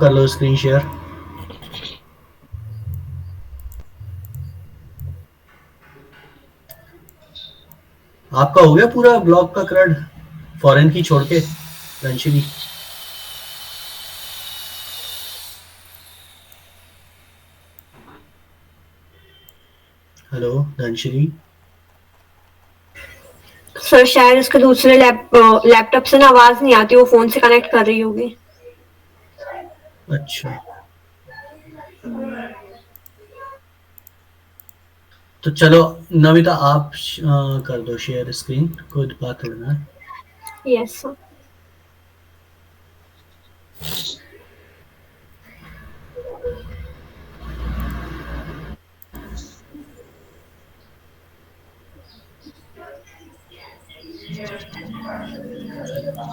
कर लो screen share. आपका हो गया पूरा ब्लॉग का क्रेड फॉरेन की छोड़ के रंशिनी? हेलो रंशिनी। सर शायद उसके दूसरे लैपटॉप से ना आवाज नहीं आती, वो फोन से कनेक्ट कर रही होगी। अच्छा, तो चलो नमिता आप कर दो शेयर स्क्रीन, कोई बात थोड़ी ना है। Yes sir.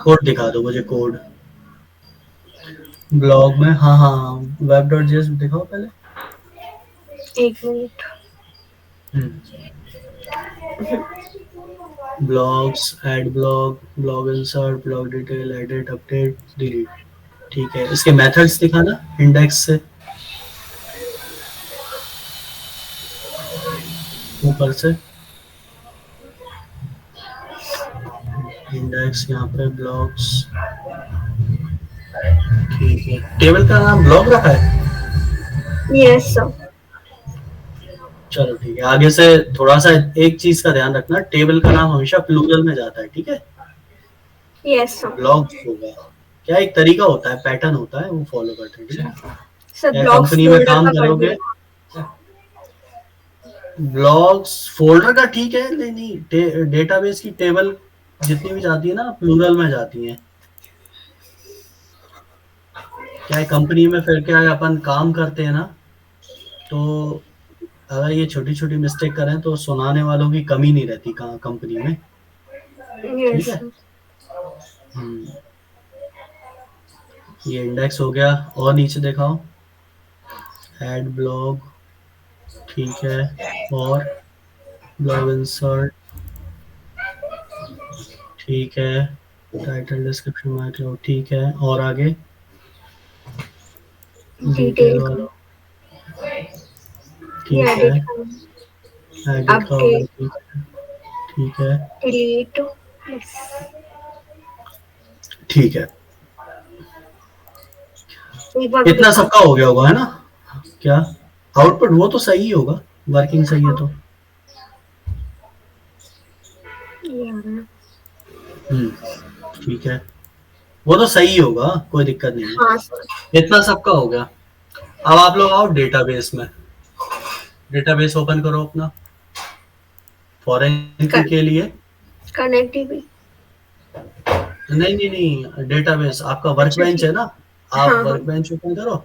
कोड दिखा दो मुझे, कोड ब्लॉग में। हाँ हाँ, वेब डॉट जेएस दिखाओ पहले। एक minute. Blogs, add blog, blog insert, blog detail, edit, update, delete. ठीक है, इसके मेथड्स दिखाना इंडेक्स से ऊपर से। इंडेक्स यहाँ पे ब्लॉग्स। ठीक है, टेबल का नाम ब्लॉग रखा है। Yes sir. चलो ठीक है, आगे से थोड़ा सा एक चीज का ध्यान रखना, टेबल का नाम हमेशा प्लूरल में जाता है, ठीक है। Yes sir. ब्लॉग्स होगा क्या, एक तरीका होता है, पैटर्न होता है, वो फॉलो करते हैं, ठीक है। सर या ब्लॉग्स कंपनी में फोल्डर काम का कर करोगे, दिया। ब्लॉग्स फोल्डर का ठीक है, नहीं डेटाबेस की टेबल जितनी भी जाती है ना प्लूरल में जाती है। क्या है कंपनी में, फिर क्या है अपन काम करते हैं ना, तो अगर ये छोटी छोटी मिस्टेक करें तो सुनाने वालों की कमी नहीं रहती कहाँ कंपनी में। ठीक यस है। सर। हम्म, ये इंडेक्स हो गया, और नीचे दिखाओ। ऐड ब्लॉग, ठीक है। और ब्लॉग इंसर्ट, ठीक है। टाइटल डिस्क्रिप्शन मार्क, ठीक है। और आगे डिटेल डिटेल का। वाला, ये ठीक है। एडिट का। एडिट का हो अपडेट। गया, ठीक है। ठीक है। डिलीट। यस। ठीक है, एक बार वो इतना दिखा। सबका हो गया होगा है ना? क्या आउटपुट, वो तो सही होगा, वर्किंग सही है हाँ, तो। ये आ रहा है। ठीक है, वो तो सही होगा, कोई दिक्कत नहीं है। हाँ सर। इतना सबका हो गया। अब आप लोग आओ डेटाबेस में। डेटाबेस ओपन करो अपना फॉरेन की के लिए। कनेक्टिविटी। नहीं नहीं नहीं, डेटाबेस आपका वर्क अच्छा बेंच ठीक। है ना, आप हाँ हाँ। वर्क बेंच ओपन करो।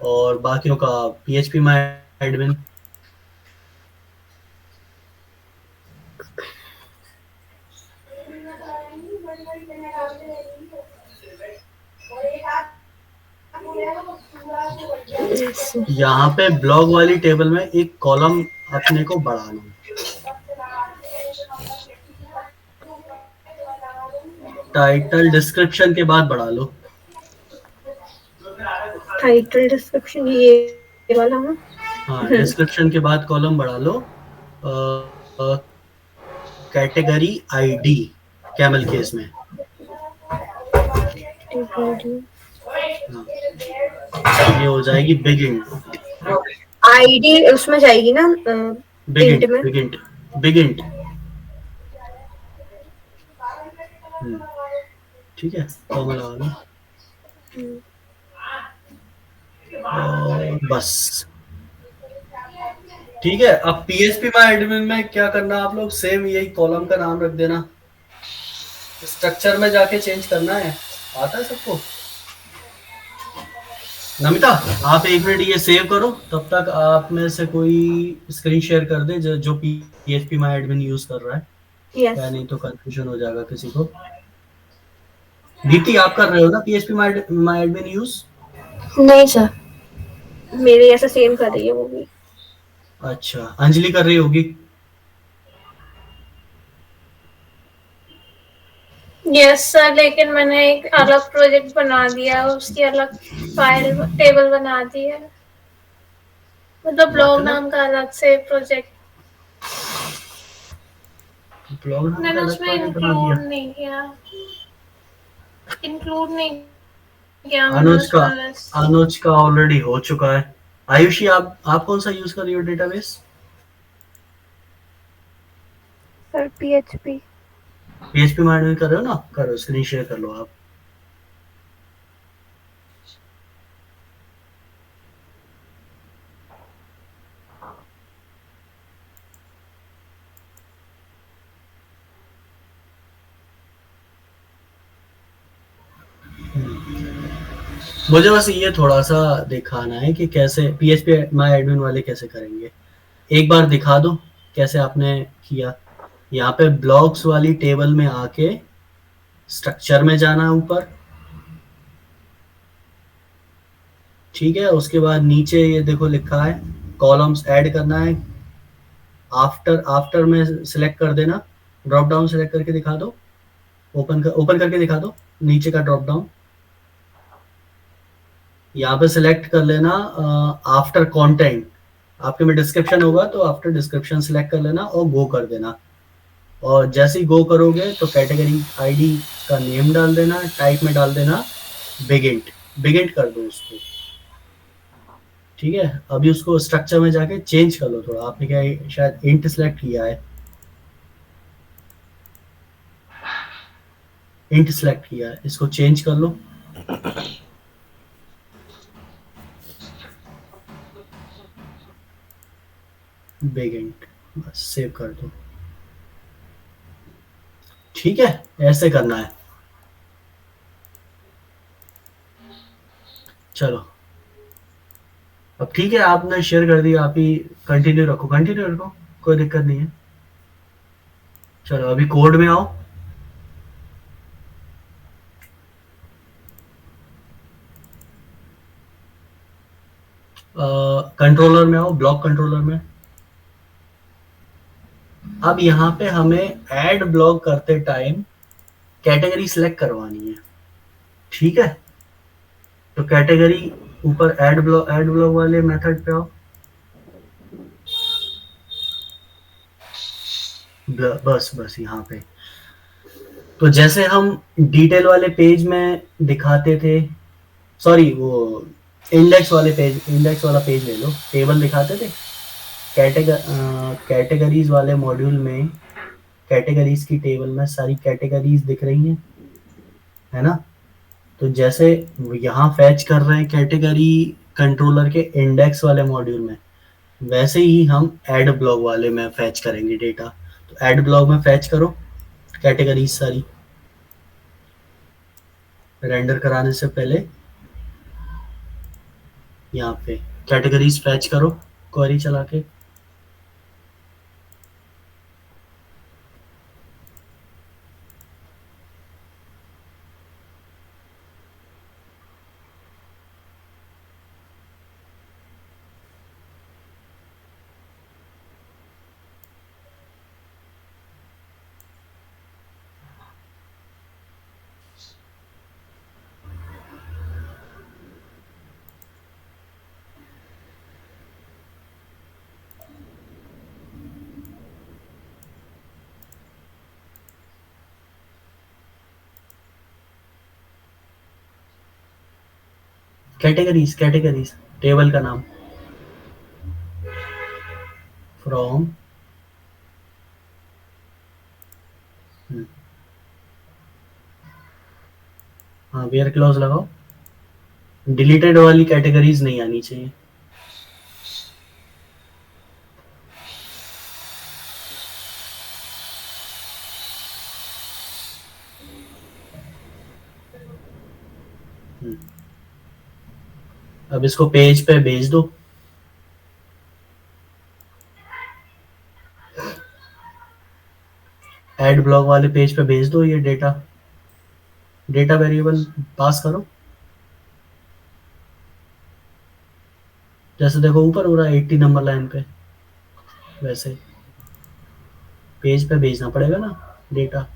और बाकियों का पीएचपी माई एडमिन। यस। यहाँ पे ब्लॉग वाली टेबल में एक कॉलम अपने को बढ़ाना है। टाइटल डिस्क्रिप्शन के बाद बढ़ा लो। टाइटल डिस्क्रिप्शन ये वाला है। हाँ, डिस्क्रिप्शन के बाद कॉलम बढ़ा लो। कैटेगरी आईडी, कैमल केस में। हाँ, ये हो जाएगी बिगिन। आईडी उसमें जाएगी ना, इंट बिगिंट में। बिगिंट बिगिंट। ठीक है, कॉमा लगा लो। और बस ठीक है। अब पीएचपी माई एडमिन में क्या करना, आप लोग सेम यही कॉलम का नाम रख देना, स्ट्रक्चर में जाके चेंज करना है। आता है सबको? नमिता, आप एक मिनट ये सेव करो, तब तक आप में से कोई स्क्रीन शेयर कर दे जो पीएचपी माई एडमिन यूज कर रहा है। यस। क्या, नहीं तो कंफ्यूजन हो जाएगा किसी को। दीप्ति आप कर रहे हो ना पीएचपी माई एडमिन यूज? नहीं सर, मेरे ऐसा सेम कर रही है वो भी। अच्छा, अंजलि कर रही होगी। यस सर, लेकिन मैंने एक अलग प्रोजेक्ट बना दिया, उसकी अलग फाइल टेबल बना दी है, मतलब ब्लॉग मतलब नाम का अलग से प्रोजेक्ट ब्लॉग नाम का मैंने अलग उसमें प्रोजेक्ट बना दिया। इंक्लूड नहीं किया मैंने अनुज का उसमें बस। अनुज का ऑलरेडी हो चुका है। आयुषी, आप कौन सा यूज कर रही हो database? Sir PHP। PHP mind में कर रहे हो ना? करो, स्क्रीन शेयर कर लो आप। मुझे बस ये थोड़ा सा दिखाना है कि कैसे पीएचपी माई एडमिन वाले कैसे करेंगे। एक बार दिखा दो कैसे आपने किया। यहाँ पे ब्लॉक्स वाली टेबल में आके स्ट्रक्चर में जाना है ऊपर, ठीक है। उसके बाद नीचे ये देखो लिखा है कॉलम्स ऐड करना है। आफ्टर आफ्टर में सिलेक्ट कर देना, ड्रॉप डाउन सिलेक्ट करके दिखा दो, ओपन करके दिखा दो नीचे का ड्रॉप डाउन। यहाँ पे सिलेक्ट कर लेना आफ्टर कंटेंट, आपके में डिस्क्रिप्शन होगा तो आफ्टर डिस्क्रिप्शन सिलेक्ट कर लेना और गो कर देना। और जैसे ही गो करोगे तो कैटेगरी आईडी का नेम डाल देना, टाइप में डाल देना बिगिंट, बिगिंट कर दो उसको, ठीक है। अभी उसको स्ट्रक्चर में जाके चेंज कर लो थोड़ा। आपने क्या शायद इंट सिलेक्ट किया है, इंट सिलेक्ट किया है, इसको चेंज कर लो। बिगिंट, बस सेव कर दो, ठीक है। ऐसे करना है। चलो अब ठीक है, आपने शेयर कर दिया, आप ही कंटिन्यू रखो, कंटिन्यू रखो, कोई दिक्कत नहीं है। चलो अभी कोड में आओ। कंट्रोलर में आओ, ब्लॉक कंट्रोलर में। अब यहाँ पे हमें ऐड ब्लॉक करते टाइम कैटेगरी सिलेक्ट करवानी है, ठीक है। तो कैटेगरी ऊपर ऐड ब्लॉक वाले मेथड पे आओ, बस बस यहाँ पे। तो जैसे हम डिटेल वाले पेज में दिखाते थे, सॉरी वो इंडेक्स वाले पेज, इंडेक्स वाला पेज ले लो, टेबल दिखाते थे कैटेगरीज वाले मॉड्यूल में। कैटेगरीज की टेबल में सारी कैटेगरीज दिख रही हैं, है ना? तो जैसे यहाँ फैच कर रहे हैं कैटेगरी कंट्रोलर के इंडेक्स वाले मॉड्यूल में, वैसे ही हम ऐड ब्लॉक वाले में फैच करेंगे डेटा। तो ऐड ब्लॉक में फैच करो कैटेगरीज सारी, रेंडर कराने से पहले यहाँ पे कैटेगरीज फैच करो क्वेरी चला के। कैटेगरीज, कैटेगरीज टेबल का नाम, फ्रॉम, हाँ वेयर क्लॉज लगाओ। डिलीटेड वाली कैटेगरीज नहीं आनी चाहिए। अब इसको पेज पे भेज दो। ऐड ब्लॉक वाले पेज पे भेज दो ये डेटा, डेटा वेरिएबल पास करो। जैसे देखो ऊपर हो रहा है 80 नंबर लाइन पे, वैसे पेज पे भेजना पड़ेगा ना डेटा।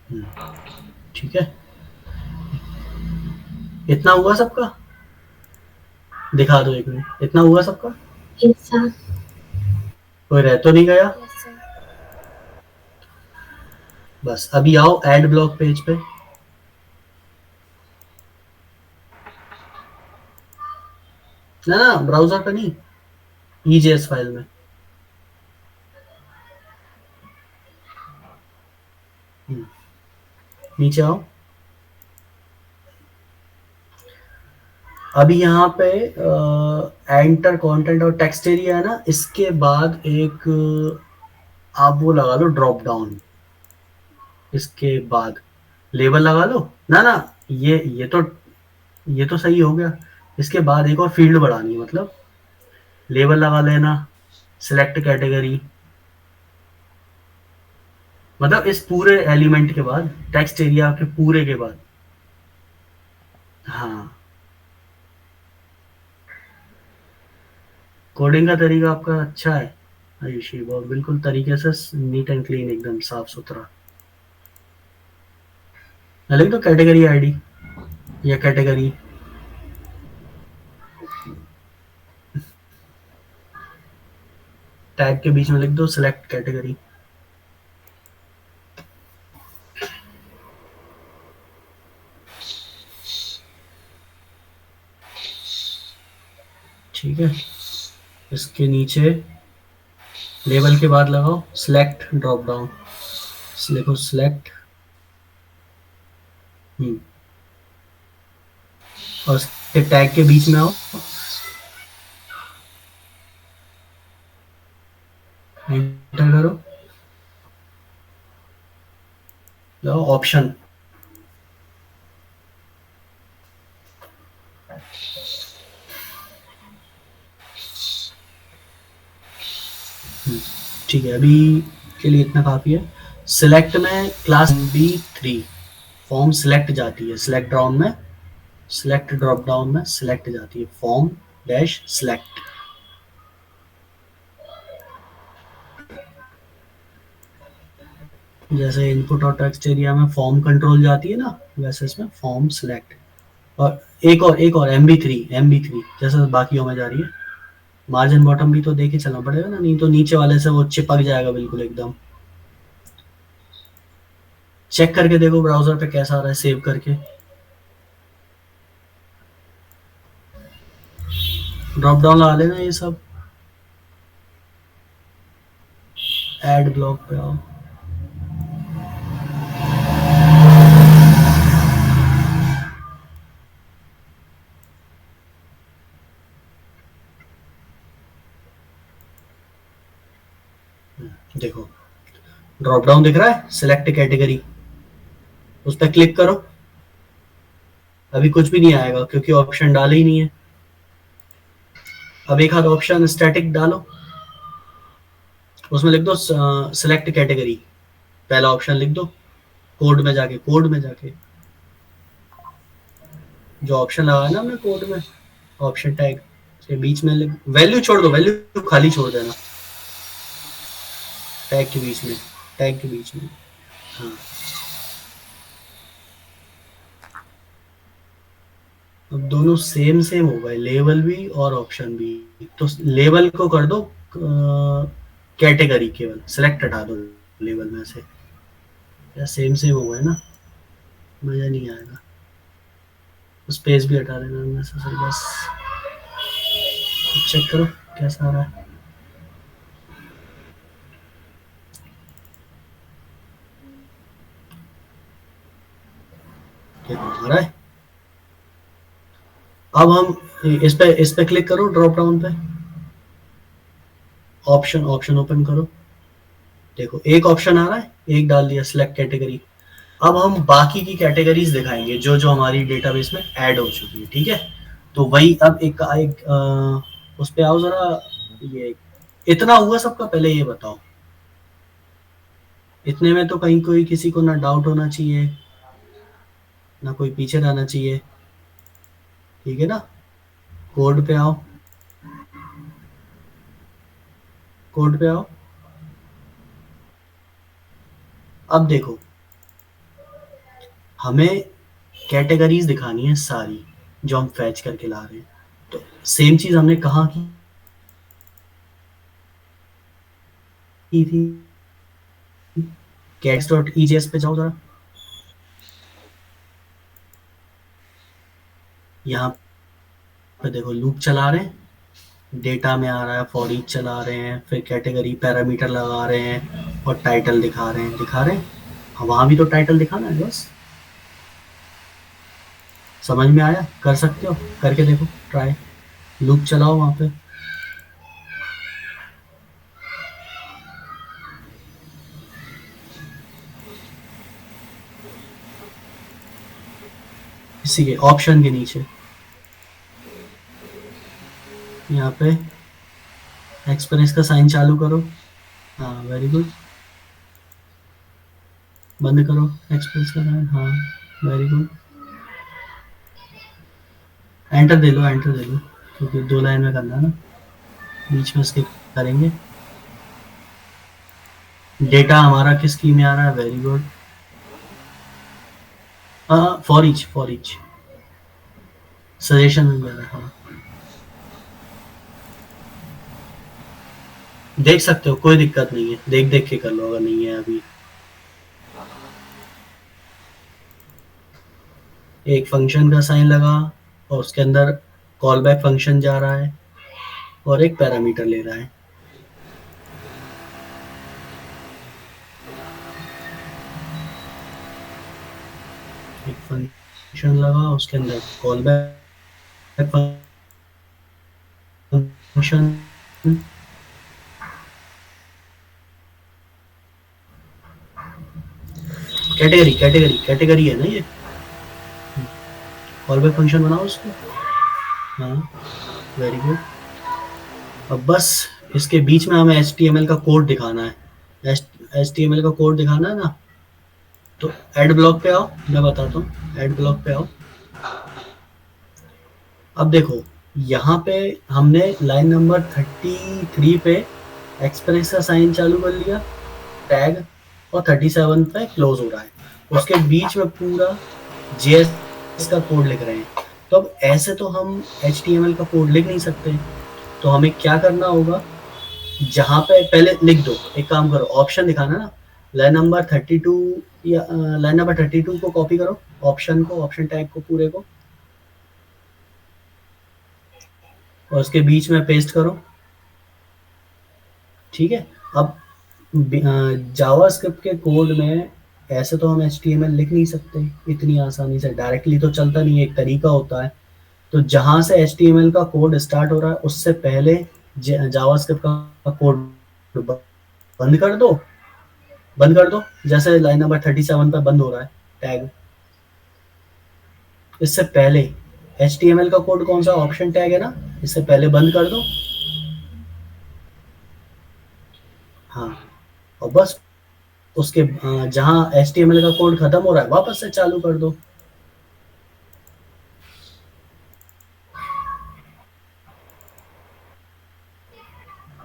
ठीक है, इतना हुआ सबका? दिखा दो एक मिनट, इतना हुआ सबका? ऐसा कोई रह तो नहीं गया? Yes sir. बस अभी आओ ऐड ब्लॉक पेज पे। ना ना, ब्राउजर पे नहीं, EJS फाइल में। नीचे आओ। अभी यहाँ पे एंटर कंटेंट और टेक्स्ट एरिया है ना, इसके बाद एक आप वो लगा लो ड्रॉप डाउन, इसके बाद लेबल लगा लो। ना ना, ये तो सही हो गया। इसके बाद एक और फील्ड बढ़ानी है, मतलब लेबल लगा लेना, सिलेक्ट कैटेगरी, मतलब इस पूरे एलिमेंट के बाद, टेक्स्ट एरिया के पूरे के बाद। हाँ, कोडिंग का तरीका आपका अच्छा है आयुषी, बहुत बिल्कुल तरीके से, नीट एंड क्लीन, एकदम साफ सुथरा। लिख दो कैटेगरी आईडी या कैटेगरी, टैग के बीच में लिख दो सिलेक्ट कैटेगरी। ठीक है, इसके नीचे लेबल के बाद लगाओ सिलेक्ट ड्रॉप डाउन, लिखो सिलेक्ट। और इसके टैग के बीच में आओ, एंटर करो, लगाओ ऑप्शन। ठीक है, अभी के लिए इतना काफी है। सिलेक्ट में क्लास B3 फॉर्म सिलेक्ट जाती है, सिलेक्ट डाउन में, सिलेक्ट ड्रॉप डाउन में सिलेक्ट जाती है, फॉर्म डैश सिलेक्ट। जैसे इनपुट और टेक्स्ट एरिया में फॉर्म कंट्रोल जाती है ना, वैसे इसमें फॉर्म सिलेक्ट। और एक और MB3 जैसे बाकियों में जा रही है। मार्जिन बॉटम भी तो देखे चलना पड़ेगा ना, नहीं तो नीचे वाले से वो चिपक जाएगा बिल्कुल एकदम। चेक करके देखो ब्राउजर पे कैसा आ रहा है सेव करके। ड्रॉप डाउन लगा लेना ये सब। ऐड ब्लॉक पे आओ, देखो ड्रॉप डाउन दिख रहा है, सिलेक्ट कैटेगरी, उस पर क्लिक करो। अभी कुछ भी नहीं आएगा क्योंकि ऑप्शन डाले ही नहीं है। अब एक हाथ ऑप्शन स्टैटिक डालो, उसमें लिख दो सिलेक्ट कैटेगरी, पहला ऑप्शन लिख दो। कोड में जाके जो ऑप्शन लगा है ना हमने कोड में, ऑप्शन टैग के बीच में वैल्यू छोड़ दो, वैल्यू खाली छोड़ देना, टैग के बीच में। हाँ, अब दोनों सेम सेम हो गए, लेबल भी और ऑप्शन भी। तो लेबल को कर दो कैटेगरी, केवल सिलेक्ट हटा दो लेबल में से, या सेम सेम हो गए ना, मजा नहीं आएगा। स्पेस भी हटा देना अननेसेसरी, बस चेक करो कैसा आ रहा है। देखो आ रहा है। अब हम इस पे क्लिक करो, ड्रॉप डाउन पे ऑप्शन ओपन करो। देखो एक ऑप्शन आ रहा है, एक डाल दिया सिलेक्ट कैटेगरी। अब हम बाकी की कैटेगरीज दिखाएंगे जो जो हमारी डेटाबेस में ऐड हो चुकी है, ठीक है। तो वही अब उस पे आओ जरा। ये इतना हुआ सबका, पहले ये बताओ, इतने में तो कहीं कोई किसी को ना डाउट होना चाहिए, ना कोई पीछे रहना चाहिए, ठीक है ना। कोड पे आओ, कोड पे आओ। अब देखो हमें कैटेगरीज दिखानी है सारी जो हम फैच करके ला रहे हैं। तो सेम चीज हमने कहाँ की थी, cats.ejs पे जाओ जरा, यहाँ पे देखो लूप चला रहे हैं, डेटा में आ रहा है फॉर ईच चला रहे हैं, फिर कैटेगरी पैरामीटर लगा रहे हैं और टाइटल दिखा रहे हैं। वहां भी तो टाइटल दिखाना है बस। समझ में आया? कर सकते हो, करके देखो, ट्राई लूप चलाओ वहां पे। इसी के ऑप्शन के नीचे यहाँ पे एक्सप्रेस का साइन चालू करो। हाँ वेरी गुड। बंद करो एक्सप्रेस का साइन। हाँ वेरी गुड। एंटर दे लो, एंटर दे लो, क्योंकि 2 लाइन में करना है ना, बीच में स्किप करेंगे। डेटा हमारा किस की में आ रहा है? Very good. For each suggestion मिल रहा है। हाँ देख सकते हो, कोई दिक्कत नहीं है, देख देख के कर लो अगर नहीं है अभी। एक फंक्शन का साइन लगा और उसके अंदर कॉल बैक फंक्शन जा रहा है और एक पैरामीटर ले रहा है। एक फंक्शन लगा, उसके अंदर कॉल बैक फंक्शन, कैटेगरी है ना ये। कॉल बैक फंक्शन बनाओ उसको। हाँ वेरी गुड। अब बस इसके बीच में हमें HTML का कोड दिखाना है। HTML का कोड दिखाना है ना, तो एड ब्लॉक पे आओ, मैं बताता हूँ। एड ब्लॉक पे आओ। अब देखो यहाँ पे हमने लाइन नंबर 33 पे एक्सप्रेस का साइन चालू कर लिया, टैग, और 37 पे क्लोज हो रहा है। उसके बीच में पूरा JS का कोड लिख रहे हैं। तो अब ऐसे तो हम HTML का कोड लिख नहीं सकते, तो हमें क्या करना होगा, जहाँ पे पहले लिख दो, एक काम करो, ऑप्शन दिखाना ना, लाइन नंबर 32 या लाइन नंबर 32 को कॉपी करो, ऑप्शन टैग को पूरे को, और उसके बीच में पेस्ट करो। ठीक है। अब जावास्क्रिप्ट के कोड में ऐसे तो हम HTML लिख नहीं सकते इतनी आसानी से, डायरेक्टली तो चलता नहीं है, एक तरीका होता है। तो जहां से HTML का कोड स्टार्ट हो रहा है उससे पहले जावास्क्रिप्ट का कोड बंद कर दो, जैसे लाइन नंबर 37 पे बंद हो रहा है टैग, इससे पहले HTML का कोड कौन सा, ऑप्शन टैग है ना, इससे पहले बंद कर दो। हाँ, और बस उसके जहां HTML का कोड खत्म हो रहा है वापस से चालू कर दो।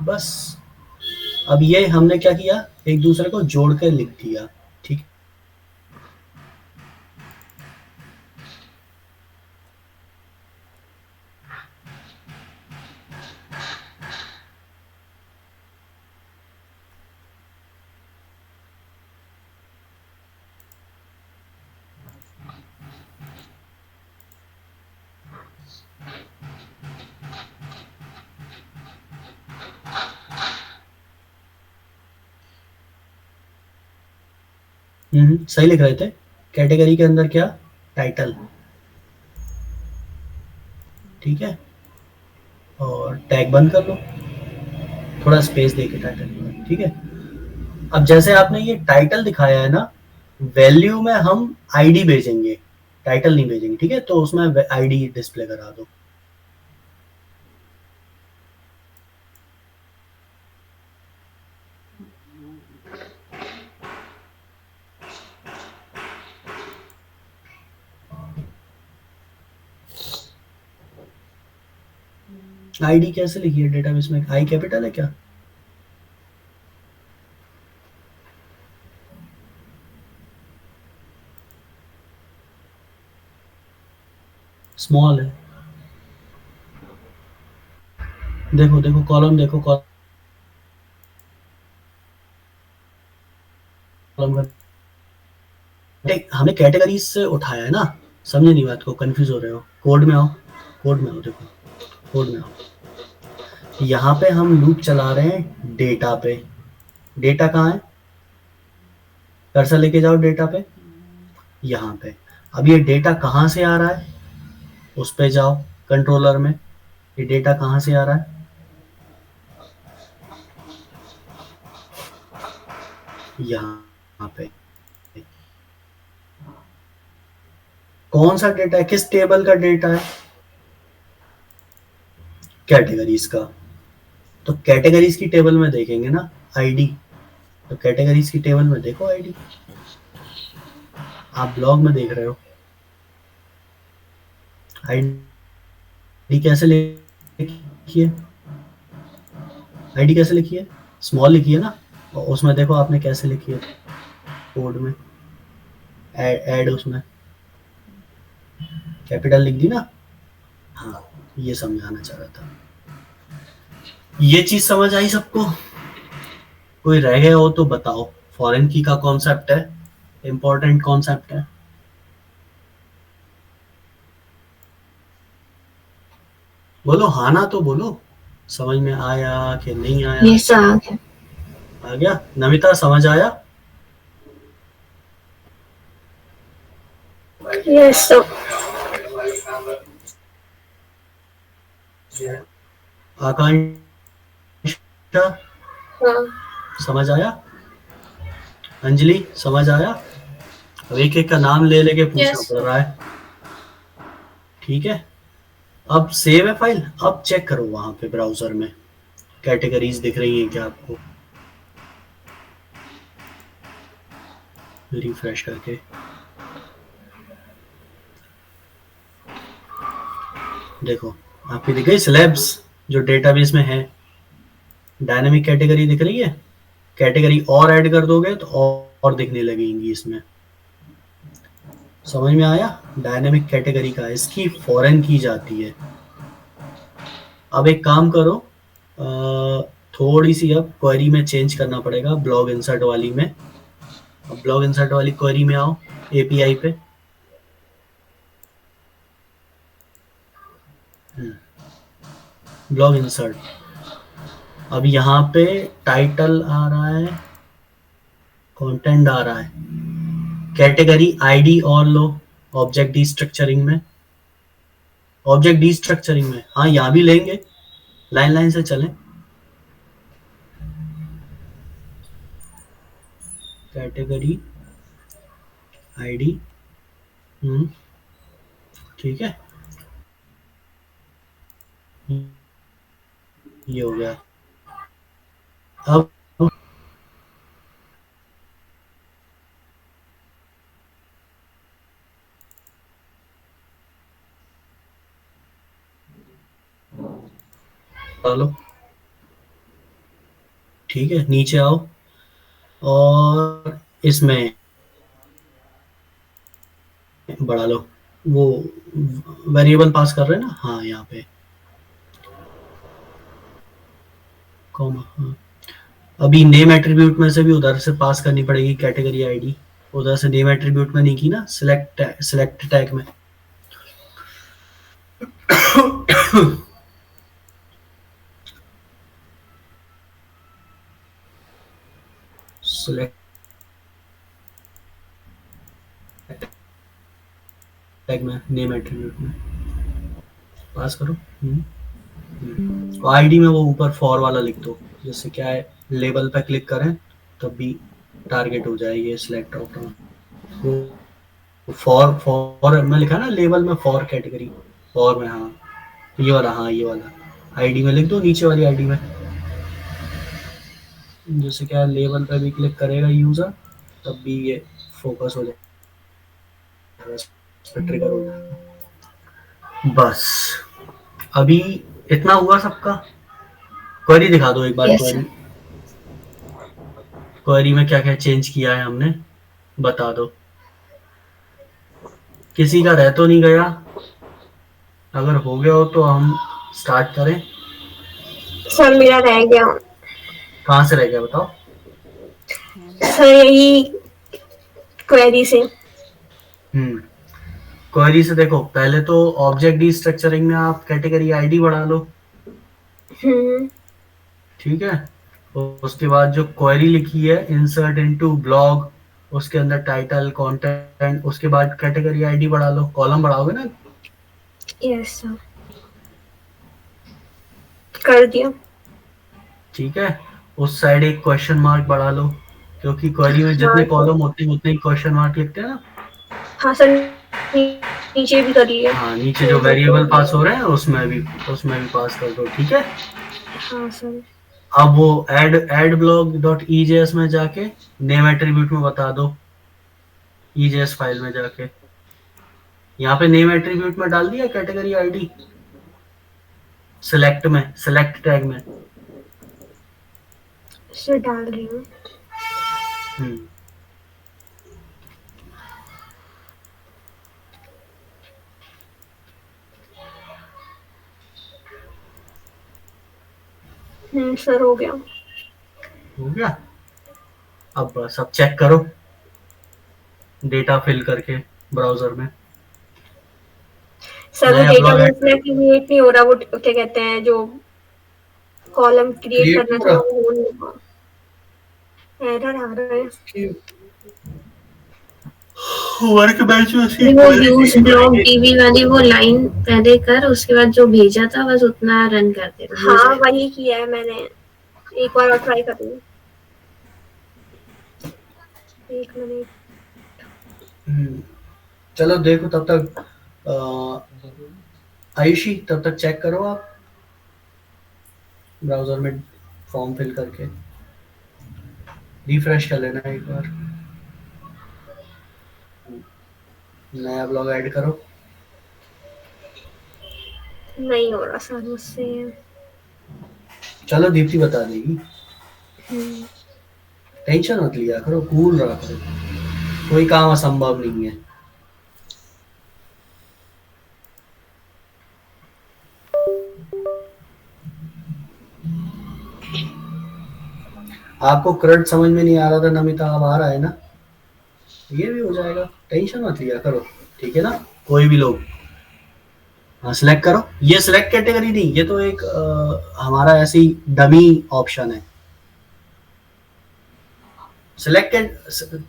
बस अब ये हमने क्या किया, एक दूसरे को जोड़ कर लिख दिया। ठीक। सही लिख रहे थे। कैटेगरी के अंदर क्या, टाइटल। ठीक है, और टैग बंद कर लो, थोड़ा स्पेस दे के टाइटल। ठीक है। अब जैसे आपने ये टाइटल दिखाया है ना, वैल्यू में हम आईडी भेजेंगे, टाइटल नहीं भेजेंगे। ठीक है, तो उसमें आईडी डिस्प्ले करा दो। आईडी कैसे लिखी है डेटाबेस में, आई कैपिटल है क्या? स्मॉल है। देखो देखो कॉलम, देखो कॉलम हमने कैटेगरीज से उठाया है ना, समझे नहीं बात को, कंफ्यूज हो रहे हो। कोड में आओ, कोड में आओ, देखो कोड में आओ। यहाँ पे हम लूप चला रहे हैं डेटा पे। डेटा कहाँ है, कर्सर लेके जाओ डेटा पे, यहाँ पे। अब ये डेटा कहाँ से आ रहा है, उस पे जाओ कंट्रोलर में। ये डेटा कहाँ से आ रहा है, यहाँ पे। कौन सा डेटा है, किस टेबल का डेटा है, कैटेगरीज का। तो कैटेगरीज की टेबल में देखेंगे ना आईडी, तो कैटेगरीज की टेबल में देखो आईडी। आप ब्लॉग में देख रहे हो, आईडी कैसे लिखिए, आईडी कैसे लिखिए, स्मॉल लिखिए ना। और उसमें देखो आपने कैसे लिखी है, कोड में ऐड उसमें कैपिटल लिख दी ना। हाँ, ये समझाना चाह रहा था। ये चीज समझ आई सबको? कोई रह गया हो तो बताओ। फॉरेन की का कॉन्सेप्ट है, इंपॉर्टेंट कॉन्सेप्ट है। बोलो हाँ ना तो बोलो, समझ में आया कि नहीं आया? यस आ गया। आ गया। नमिता समझ आया? यस आकांक्षा हाँ समझ आया? अंजलि समझ आया? अब एक एक का नाम ले लेके पूछना Yes. पड़ रहा है, ठीक है। अब सेव है फाइल, अब चेक करो वहां पे ब्राउजर में कैटेगरीज दिख रही हैं क्या आपको, रिफ्रेश करके। देखो आपकी दिख गई स्लैब्स जो डेटाबेस में है, डायनामिक कैटेगरी दिख रही है। कैटेगरी और ऐड कर दोगे तो और दिखने लगेंगी इसमें। समझ में आया? डायनामिक कैटेगरी का इसकी फॉरेन की जाती है। अब एक काम करो, थोड़ी सी अब क्वेरी में चेंज करना पड़ेगा, ब्लॉग इंसर्ट वाली में। अब ब्लॉग इंसर्ट वाली क्वेरी में आओ, एपीआई पे। ब्लॉग इंसर्ट, अब यहाँ पे टाइटल आ रहा है, कंटेंट आ रहा है, कैटेगरी आईडी और लो ऑब्जेक्ट डीस्ट्रक्चरिंग में। ऑब्जेक्ट डीस्ट्रक्चरिंग में हाँ, यहाँ भी लेंगे, लाइन लाइन से चलें। कैटेगरी आईडी, ठीक है, ये हो गया। अब डालो, ठीक है, नीचे आओ और इसमें बढ़ा लो। वो वेरिएबल पास कर रहे हैं ना, हाँ यहाँ पे कॉमा। हाँ, अभी नेम एट्रीब्यूट में से भी उधर से पास करनी पड़ेगी कैटेगरी आईडी। उधर से नेम एट्रीब्यूट में नहीं की ना, सिलेक्ट टैग में। सिलेक्ट टैग में, नेम एट्रीब्यूट में पास करो। आईडी में वो ऊपर फॉर वाला लिख दो, जैसे क्या है, लेबल पे क्लिक करें तब भी टारगेट हो जाएगी सिलेक्ट ड्रॉप डाउन। फॉर में लिखा ना, लेबल में फॉर कैटेगरी, फॉर में हाँ ये वाला, हाँ ये वाला आईडी में लिख दो, नीचे वाली आईडी में। जैसे क्या लेबल पे भी क्लिक करेगा यूजर तब भी ये फोकस हो जाएगा, ट्रिगर हो जाएगा। बस अभी इतना हुआ सबका। क्वेरी दिखा दो एक बार। Yes, क्वेरी, क्वेरी में क्या क्या चेंज किया है हमने, बता दो। किसी का रह तो नहीं गया? अगर हो गया हो तो हम स्टार्ट करें। सर मेरा रह गया। कहाँ से रह गया बताओ। सर यही क्वेरी से। क्वेरी से देखो, पहले तो ऑब्जेक्ट डी स्ट्रक्चरिंग में आप कैटेगरी आईडी बढ़ा लो, हम्म। ठीक है। उसके बाद जो क्वेरी लिखी है इंसर्ट इनटू ब्लॉग, उसके अंदर टाइटल कंटेंट, उसके बाद कैटेगरी आईडी बढ़ा लो, कॉलम बढ़ाओगे ना। यस सर, कर दिया। ठीक है, उस साइड एक क्वेश्चन मार्क बढ़ा लो, क्योंकि क्वेरी में हाँ जितने सर। कॉलम होते हैं उतने ही क्वेश्चन मार्क लिखते हैं ना। हाँ सर, नीचे भी कर लिया। हाँ, नीचे जो वेरिएबल पास हो रहे हैं उसमें भी पास कर दो, ठीक है। हाँ सर। अब वो एड ब्लॉग डॉट ईजेएस में जाके नेम एट्रीब्यूट में बता दो, ईजेएस फाइल में जाके यहाँ पे नेम एट्रीब्यूट में डाल दिया कैटेगरी आईडी, सेलेक्ट टैग में। सर डाल रही हूँ। हम्म सर हो गया। हो गया। अब बस अब चेक करो डेटा फिल करके ब्राउजर में। सर वो नया ब्लॉग डेटाबेस में क्रिएट नहीं हो रहा, वो क्या कहते हैं जो कॉलम क्रिएट क्रिएट करना हो था रहा वो हो नहीं रहा, एरर आ रहा है। वर्क बेंच में उसकी वो query यूज नहीं ब्लॉक बनेगी। डीबी वाली वो लाइन पहले कर, उसके बाद जो भेजा था बस उतना रन कर दे। हाँ वही किया है मैंने, एक बार और ट्राई करूँगी। एक मिनट। चलो देखो तब तक आयुषी, तब तक चेक करो आप ब्राउजर में फॉर्म फिल करके रिफ्रेश कर लेना एक बार। नया ब्लॉग ऐड करो। नहीं हो रहा सर मुझसे। चलो दीप्ति बता देगी, हम्म, टेंशन मत लिया करो, कूल रहा करो, कोई काम असंभव नहीं है। आपको करंट समझ में नहीं आ रहा था नमिता, अब आ रहा है ना, ये भी हो जाएगा, टेंशन मत लिया करो, ठीक है ना। कोई भी लोग, हाँ सिलेक्ट करो। ये सिलेक्ट कैटेगरी नहीं, ये तो एक हमारा ऐसी डमी ऑप्शन है। सिलेक्ट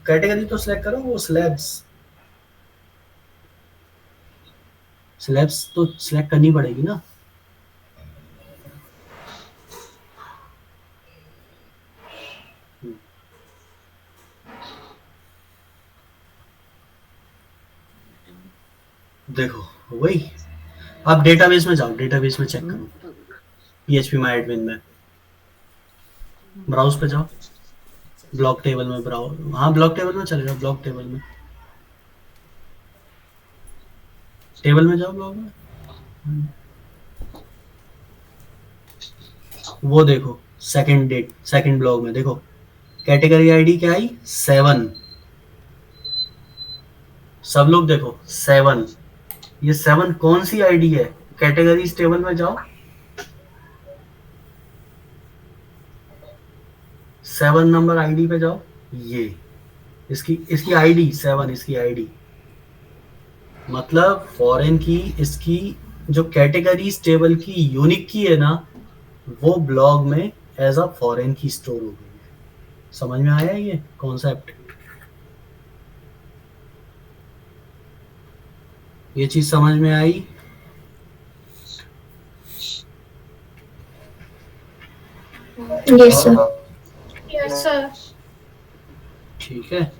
कैटेगरी तो सिलेक्ट करो, वो स्लैब्स तो सिलेक्ट करनी पड़ेगी ना। देखो वही, आप डेटाबेस में जाओ, डेटाबेस में चेक करो, PHP माई एडमिन में ब्राउज पे जाओ, ब्लॉक टेबल में ब्राउज, हाँ ब्लॉक टेबल में चले जाओ, ब्लॉक टेबल में, टेबल में जाओ ब्लॉक में। वो देखो सेकंड ब्लॉक में देखो कैटेगरी आईडी क्या आई, 7। सब लोग देखो 7, ये 7 कौन सी आईडी है, कैटेगरीज टेबल में जाओ, 7 नंबर आईडी पे जाओ, ये इसकी आईडी 7, इसकी आईडी मतलब फॉरेन की, इसकी जो कैटेगरीज टेबल की यूनिक की है ना, वो ब्लॉग में एज अ फॉरेन की स्टोर हो गई है। समझ में आया ये कॉन्सेप्ट, ये चीज समझ में आई। Yes sir. Yes sir. ठीक है,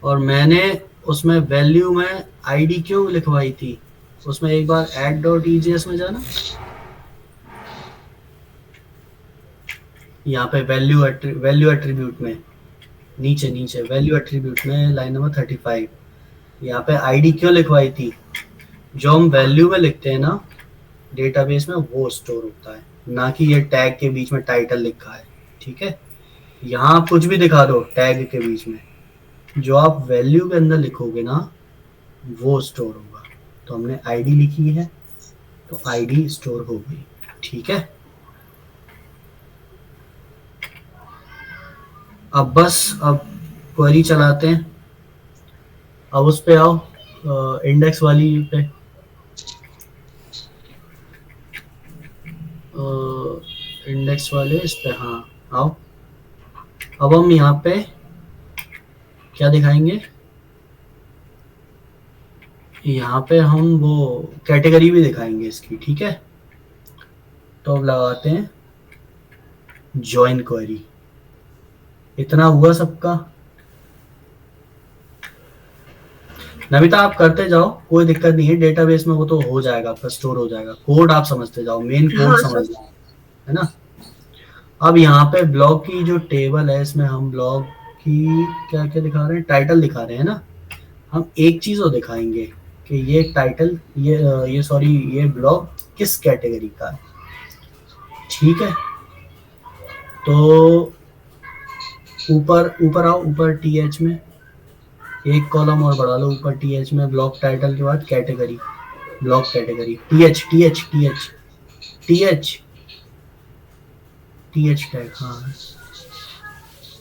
और मैंने उसमें वैल्यू में आईडी क्यों लिखवाई थी, उसमें एक बार add.ejs में जाना, यहाँ पे वैल्यू एट्रीब्यूट में नीचे वैल्यू एट्रीब्यूट में लाइन नंबर 35, यहाँ पे आईडी क्यों लिखवाई थी, जो हम वैल्यू में लिखते हैं ना डेटाबेस में वो स्टोर होता है, ना कि ये टैग के बीच में टाइटल लिखा है, ठीक है। यहाँ आप कुछ भी दिखा दो टैग के बीच में, जो आप वैल्यू के अंदर लिखोगे ना वो स्टोर होगा। तो हमने आईडी लिखी है, तो आईडी स्टोर हो गई। ठीक है, अब क्वेरी चलाते हैं। अब उस पे आओ, इंडेक्स वाली पे, इंडेक्स वाले इस पे, हाँ आओ। अब हम यहाँ पे क्या दिखाएंगे, यहाँ पे हम वो कैटेगरी भी दिखाएंगे इसकी। ठीक है, तो अब लगाते हैं ज्वाइन क्वेरी। इतना हुआ सबका। नमिता आप करते जाओ, कोई दिक्कत नहीं है, डेटाबेस में वो तो हो जाएगा, आपका स्टोर हो जाएगा। कोड आप समझते जाओ, मेन कोड हाँ, समझ जाओ, है ना। अब यहाँ पे ब्लॉग की जो टेबल है, इसमें हम ब्लॉग की क्या क्या दिखा रहे हैं, टाइटल दिखा रहे हैं ना। हम एक चीज और दिखाएंगे कि ये टाइटल, ये सॉरी, ये ब्लॉग किस कैटेगरी का है। ठीक है, तो ऊपर आओ, ऊपर टीएच में एक कॉलम और बढ़ा लो, ऊपर टीएच में ब्लॉक टाइटल के बाद category, block category, TH TH TH TH TH tag. हाँ,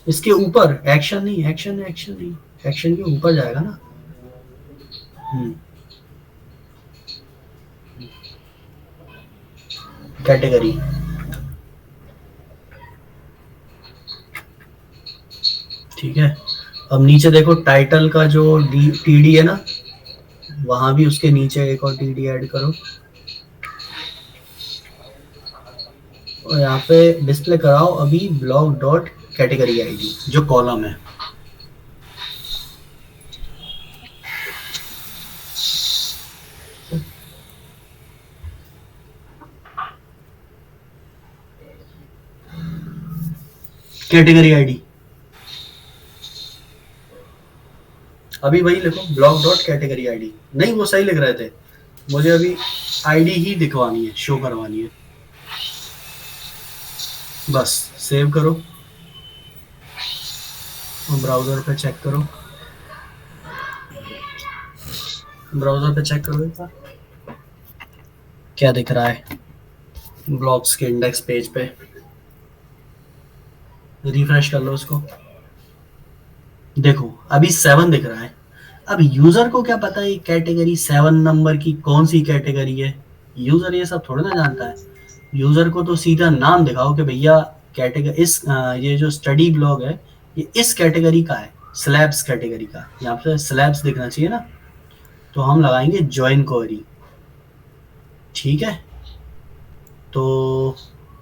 इसके ऊपर एक्शन नहीं, एक्शन नहीं, एक्शन के ऊपर जाएगा ना। कैटेगरी, ठीक है। अब नीचे देखो, टाइटल का जो टीडी है ना, वहां भी उसके नीचे एक और टीडी ऐड करो, और यहाँ पे डिस्प्ले कराओ अभी ब्लॉग डॉट कैटेगरी आईडी, जो कॉलम है। कैटेगरी आईडी अभी वही लिखो, ब्लॉग डॉट कैटेगरी आईडी। नहीं, वो सही लिख रहे थे, मुझे अभी आईडी ही दिखवानी है, शो करवानी है। बस सेव करो और ब्राउजर पे चेक करो, ब्राउजर पे चेक करो एक बार क्या दिख रहा है ब्लॉग्स के इंडेक्स पेज पे। रिफ्रेश कर लो उसको, देखो अभी 7 दिख रहा है। अब यूजर को क्या पता है कैटेगरी 7 नंबर की कौन सी कैटेगरी है, यूजर ये सब थोड़ा ना जानता है। यूजर को तो सीधा नाम दिखाओ कि भैया कैटेगरी ये जो स्टडी ब्लॉग है ये इस कैटेगरी का है, स्लैब्स कैटेगरी का। यहाँ पे स्लैब्स दिखना चाहिए ना, तो हम लगाएंगे ज्वाइन क्वेरी। ठीक है, तो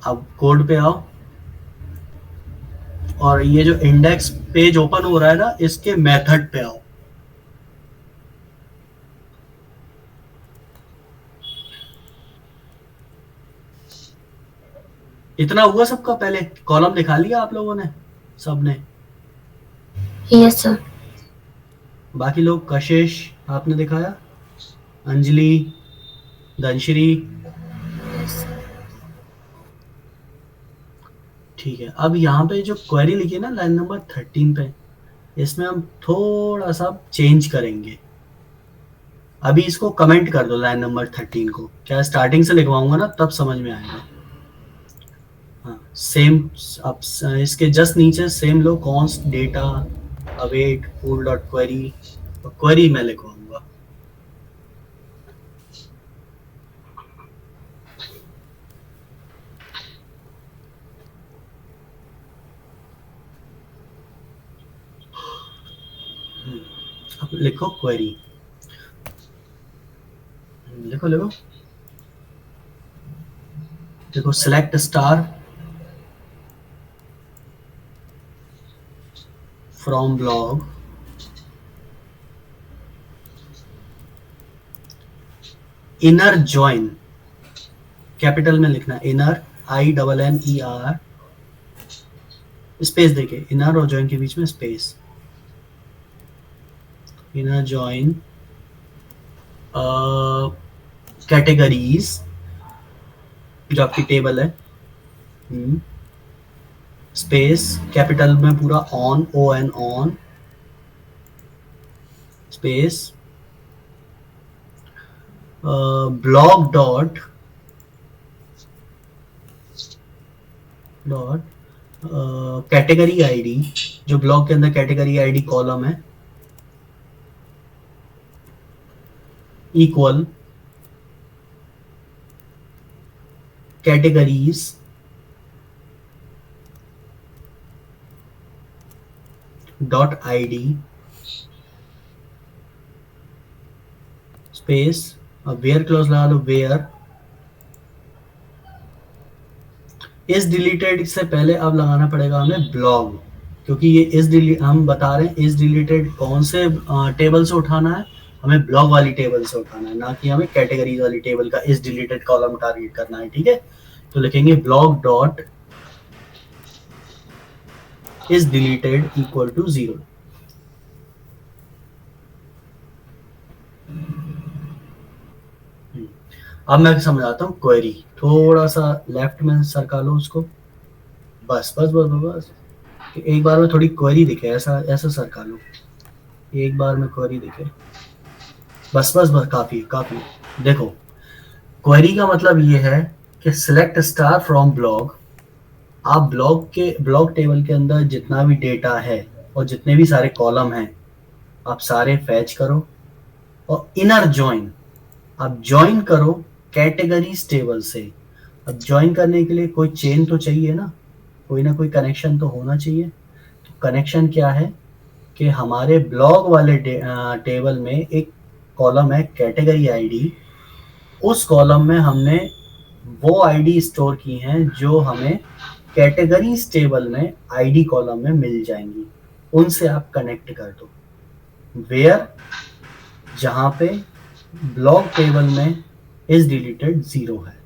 अब कोड पे आओ, और ये जो इंडेक्स पेज ओपन हो रहा है ना, इसके मेथड पे आओ। इतना हुआ सबका, पहले कॉलम दिखा लिया आप लोगों ने, सबने? Yes sir. बाकी लोग, कशिश आपने दिखाया, अंजलि, धनश्री, ठीक है। अब यहाँ पे जो क्वेरी लिखी है ना लाइन नंबर 13 पे, इसमें हम थोड़ा सा चेंज करेंगे। अभी इसको कमेंट कर दो लाइन नंबर 13 को, क्या स्टार्टिंग से लिखवाऊंगा ना तब समझ में आएगा। हाँ, सेम, अब इसके जस्ट नीचे सेम लो, कॉन्स्ट डेटा अवेट फूल डॉट क्वेरी, क्वेरी मैं लिखवाऊंगा। अब लिखो क्वेरी, लिखो देखो, select star from blog, inner join, capital में लिखना, इनर INNER, स्पेस देके, इनर और ज्वाइन के बीच में स्पेस, इनर ज्वाइन कैटेगरीज, जो आपकी टेबल है, स्पेस कैपिटल में पूरा on, ON on, space blog dot dot category ID, जो ब्लॉक के अंदर कैटेगरी आईडी कॉलम है, equal categories dot ID space, अब वेयर क्लॉज लगा लो, वेयर इज डिलीटेड से पहले अब लगाना पड़ेगा हमें ब्लॉग, क्योंकि ये हम बता रहे हैं इज डिलीटेड कौन से टेबल से उठाना है, हमें ब्लॉग वाली टेबल से उठाना है, ना कि हमें कैटेगरीज वाली टेबल का इज डिलीटेड कॉलम टारगेट करना है। ठीक है, तो लिखेंगे blog dot is deleted equal to 0। अब मैं समझाता हूँ क्वेरी, थोड़ा सा लेफ्ट में सरका लो उसको, बस बस बस बस, बस। एक बार में थोड़ी क्वेरी दिखे, ऐसा ऐसा सरका लो, एक बार में क्वेरी दिखे, बस बस बस, काफी काफी। देखो, क्वेरी का मतलब ये है कि सिलेक्ट स्टार फ्रॉम ब्लॉग, आप ब्लॉग टेबल के अंदर जितना भी डेटा है और जितने भी सारे कॉलम हैं आप सारे फैच करो, और इनर जॉइन आप जॉइन करो कैटेगरीज टेबल से। अब जॉइन करने के लिए कोई चेन तो चाहिए ना कोई कनेक्शन तो होना चाहिए। तो कनेक्शन क्या है कि हमारे ब्लॉग वाले टेबल में एक कॉलम है कैटेगरी आईडी, उस कॉलम में हमने वो आईडी स्टोर की हैं जो हमें कैटेगरीज टेबल में आईडी कॉलम में मिल जाएंगी, उनसे आप कनेक्ट कर दो। वेयर जहां पे ब्लॉग टेबल में इज डिलीटेड 0 है।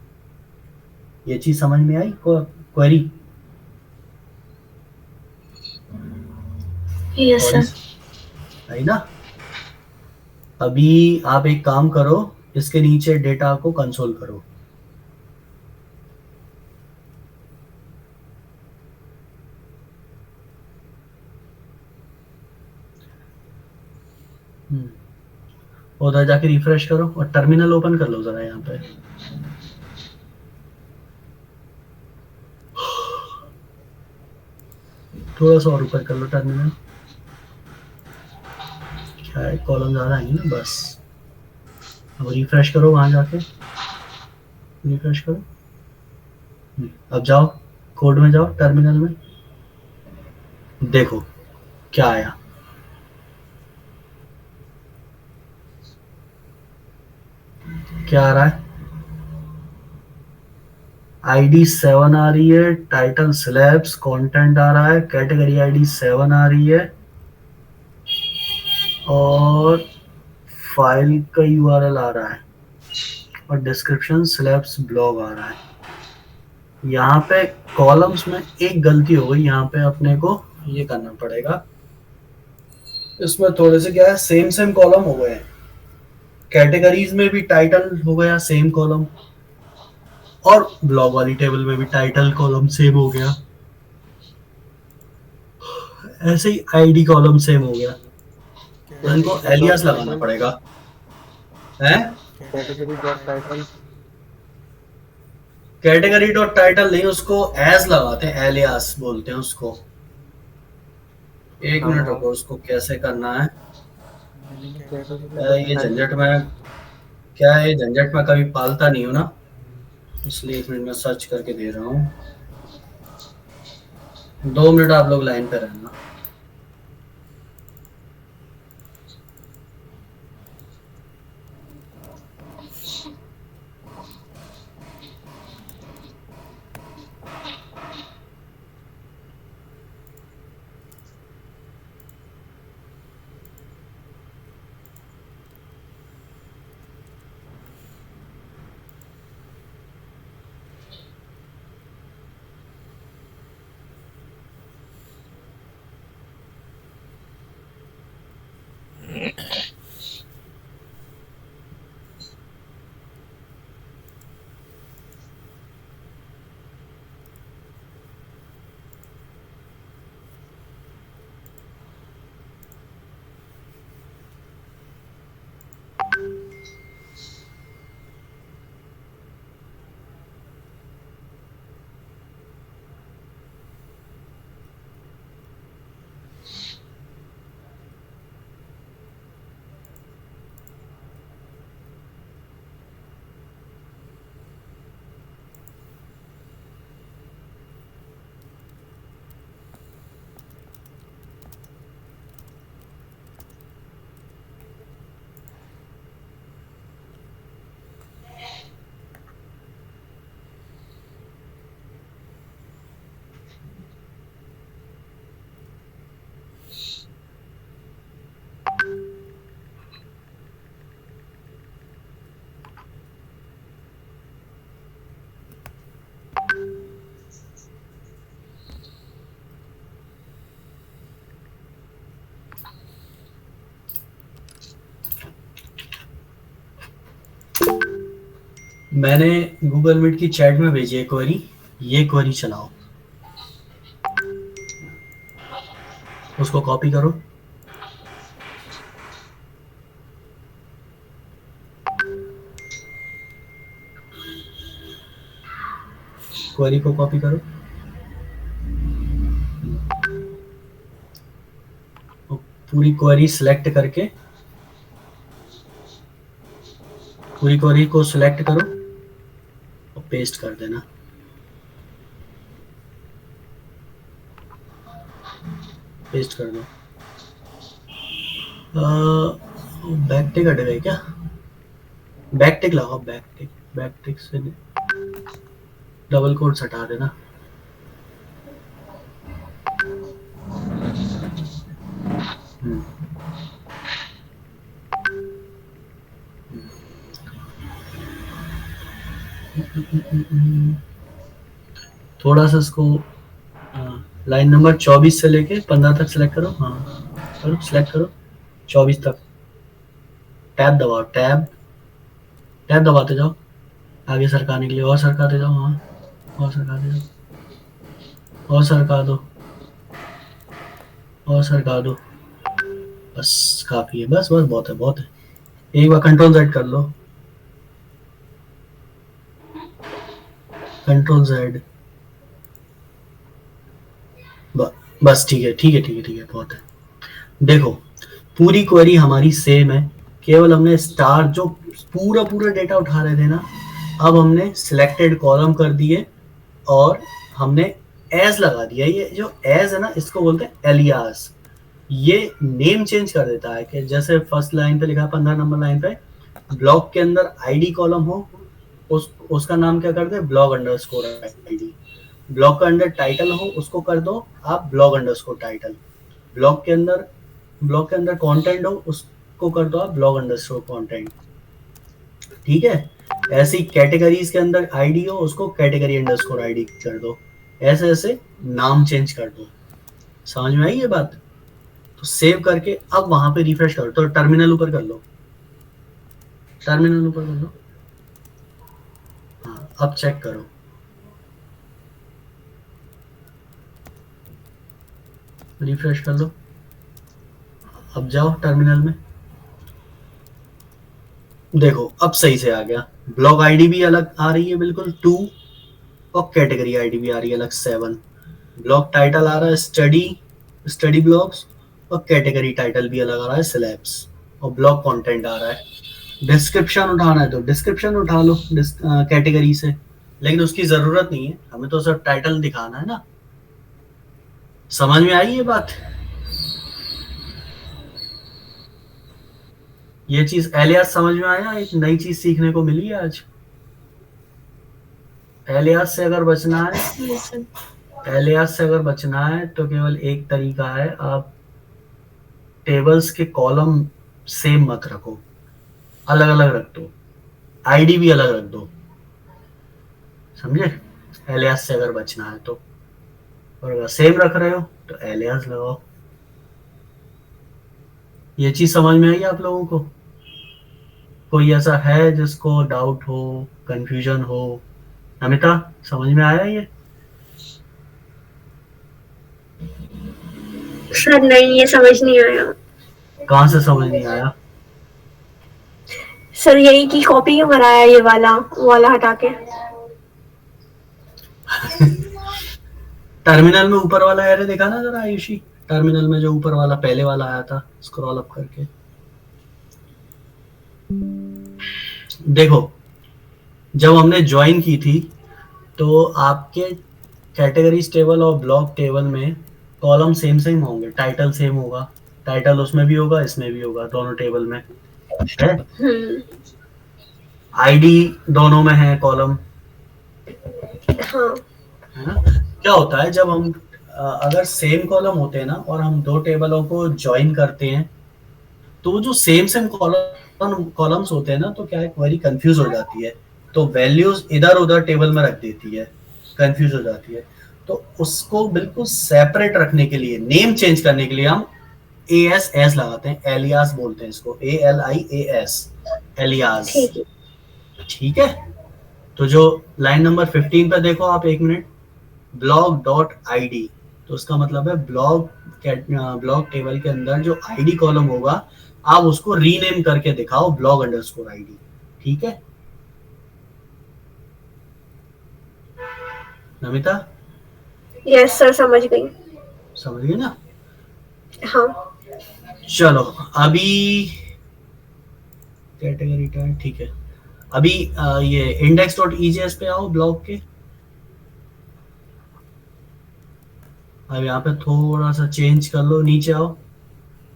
ये चीज समझ में आई क्वेरी? Yes sir. आई ना? अभी आप एक काम करो, इसके नीचे डेटा को कंसोल करो। उधर जाके रिफ्रेश करो और टर्मिनल ओपन कर लो जरा यहाँ पे। थोड़ा सा और ऊपर कर लो टर्मिनल, क्या है कॉलम ज्यादा है ना, बस। अब रिफ्रेश करो, वहां जाके रिफ्रेश करो। अब जाओ कोड में, जाओ टर्मिनल में, देखो क्या आया। क्या आ रहा है? आईडी 7 आ रही है, टाइटल स्लैब्स कंटेंट आ रहा है, कैटेगरी आईडी 7 आ रही है, और फाइल का यूआरएल आ रहा है, और डिस्क्रिप्शन स्लैब्स ब्लॉग आ रहा है। यहाँ पे कॉलम्स में एक गलती हो गई, यहाँ पे अपने को ये करना पड़ेगा, इसमें थोड़े से क्या है, सेम सेम कॉलम हो गए। कैटेगरीज में भी टाइटल हो गया सेम कॉलम, और ब्लॉग वाली टेबल में भी टाइटल कॉलम सेम हो गया, ऐसे ही आईडी कॉलम सेम हो गया। तो इनको एलियास लगाना पड़ेगा, हैं? Category dot title, category dot title नहीं, उसको एज लगाते हैं, एलियास बोलते हैं उसको। एक मिनट रुको, उसको कैसे करना है? ये झंझट में क्या है, ये झंझट में कभी पालता नहीं हूँ ना, इसलिए 1 मिनट में सर्च करके दे रहा हूँ। 2 मिनट आप लोग लाइन पे रहना। मैंने गूगल मीट की चैट में भेजी है क्वेरी, ये क्वेरी चलाओ, उसको कॉपी करो, क्वेरी को कॉपी करो, पूरी क्वेरी सिलेक्ट करके पूरी क्वेरी को सिलेक्ट करो और पेस्ट कर देना। पेस्ट कर दो। बैकटिक हट गई क्या? बैकटिक लगाओ, बैकटिक से डबल कोट्स हटा देना। थोड़ा सा इसको लाइन नंबर 24 से लेके 15 तक सिलेक्ट करो। हाँ करो, सिलेक्ट करो 24 तक। टैब दबाओ, टैब दबाते जाओ आगे सरकाने के लिए, और सरकाते जाओ। हाँ और सरकाते जाओ, और सरका दो, और सरका दो। बस काफी है, बस बहुत है, बहुत है। एक बार कंट्रोल Z कर लो, कंट्रोल Z। बस ठीक है, बहुत है। देखो पूरी क्वेरी हमारी सेम है, केवल हमने स्टार जो पूरा डेटा उठा रहे थे ना, अब हमने सिलेक्टेड कॉलम कर दिए और हमने एज लगा दिया। ये जो एज है ना, इसको बोलते हैं एलियास। ये नेम चेंज कर देता है कि जैसे फर्स्ट लाइन पे लिखा 15 नंबर लाइन पे ब्लॉक के अंदर आईडी कॉलम हो, उसका नाम क्या कर दे, ब्लॉग अंडरस्कोर आईडी। ब्लॉक के अंदर टाइटल हो, उसको कर दो आप ब्लॉग अंडरस्कोर टाइटल। ब्लॉक के अंदर कंटेंट हो, उसको कर दो आप ब्लॉग अंडरस्कोर कंटेंट। ठीक है, ऐसी कैटेगरीज के अंदर आईडी हो, उसको कैटेगरी अंडरस्कोर आईडी कर दो। ऐसे ऐसे नाम चेंज कर दो। समझ में आई ये बात? तो सेव करके अब वहां पे रिफ्रेश करो, तो टर्मिनल ऊपर कर लो, टर्मिनल ऊपर कर लो। हाँ अब चेक करो, रिफ्रेश कर लो। अब जाओ टर्मिनल में, देखो अब सही से आ गया। ब्लॉग आईडी भी अलग आ रही है बिल्कुल 2, और कैटेगरी आईडी भी आ रही है अलग 7। ब्लॉग टाइटल आ रहा है स्टडी ब्लॉग्स, और कैटेगरी टाइटल भी अलग आ रहा है सिलेब्स, और ब्लॉग कंटेंट आ रहा है। डिस्क्रिप्शन उठाना है तो डिस्क्रिप्शन उठा लो कैटेगरी से, लेकिन उसकी जरूरत नहीं है, हमें तो सिर्फ टाइटल दिखाना है ना। समझ में आई ये बात? ये चीज एलियास समझ में आया? एक नई चीज सीखने को मिली है आज। एलियास से अगर बचना है तो केवल एक तरीका है, आप टेबल्स के कॉलम सेम मत रखो, अलग अलग रख दो, आईडी भी अलग रख दो। समझे? एलियास से अगर बचना है तो, और अगर सेम रख रहे हो तो एलियास लगाओ। ये चीज समझ में आई आप लोगों को? कोई ऐसा है जिसको डाउट हो, कंफ्यूजन हो? अमिता समझ में आया ये? सर नहीं, ये समझ नहीं आया। कहाँ से समझ नहीं आया? सर यही की कॉपी क्यों कराया, ये वाला हटा के? टर्मिनल में ऊपर वाला एरे देखा ना जरा आयुषी, टर्मिनल में जो ऊपर वाला पहले वाला आया था, स्क्रॉल अप करके देखो। जब हमने ज्वाइन की थी तो आपके कैटेगरीज टेबल और ब्लॉक टेबल में कॉलम सेम होंगे, टाइटल सेम होगा, टाइटल उसमें भी होगा, इसमें भी होगा, दोनों टेबल में है। आईडी दोनों में है कॉलम, हाँ। है ना? क्या होता है जब हम अगर सेम कॉलम होते हैं ना और हम दो टेबलों को ज्वाइन करते हैं, तो जो सेम कॉलम्स होते हैं ना, तो क्या है, क्वेरी कंफ्यूज हो जाती है, तो वैल्यूज इधर उधर टेबल में रख देती है, कंफ्यूज हो जाती है। तो उसको बिल्कुल सेपरेट रखने के लिए, नेम चेंज करने के लिए हम AS लगाते हैं, एलियास बोलते हैं इसको, ALIAS, एलियास। ठीक है, तो जो लाइन नंबर 15 पे देखो आप, एक मिनट, ब्लॉग डॉट आईडी, तो उसका मतलब है ब्लॉग टेबल के अंदर जो आईडी कॉलम होगा आप उसको रीनेम करके दिखाओ ब्लॉग अंडरस्कोर आईडी। ठीक है नमिता, यस सर, समझ गई। समझ गए ना? हाँ। चलो अभी कैटेगरी टैग, ठीक है। अभी ये इंडेक्स डॉट ईजेएस पे आओ ब्लॉग के। अब यहाँ पे थोड़ा सा चेंज कर लो, नीचे आओ,